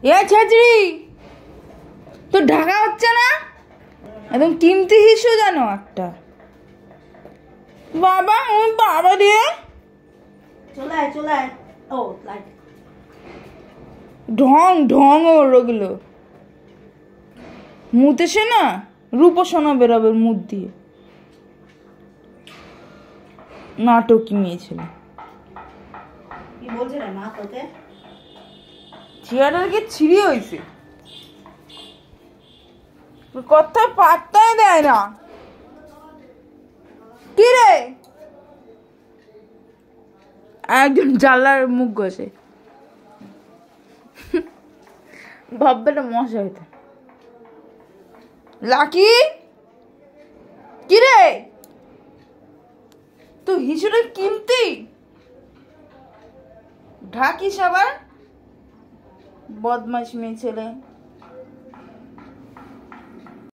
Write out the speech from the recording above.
এ ছাত্রী, তো ঢাকা হচ্ছে না? একদম কিমতি হিসু জানো একটা। বাবা বাবা দিয়ে চলে ও লাইট ঢং ঢং ওগুলো মুতেছে না, রূপসোনা বেরোবে মুখ দিয়ে। নাটকই মেয়ে ছিল। কি বলছে রে মা তোকে? চেয়ারটাকে ছিঁড়ে হয়েছে, কথা পাত্তাই দেয় না। কি রে? একজন জানলার মুখ ঘষে, ভাববেটা মশা হইতে। লাকি, কি রে? তো হিসুরে কিমতি ঢাকিস আবার, বদমাশ মেয়ে ছেলে।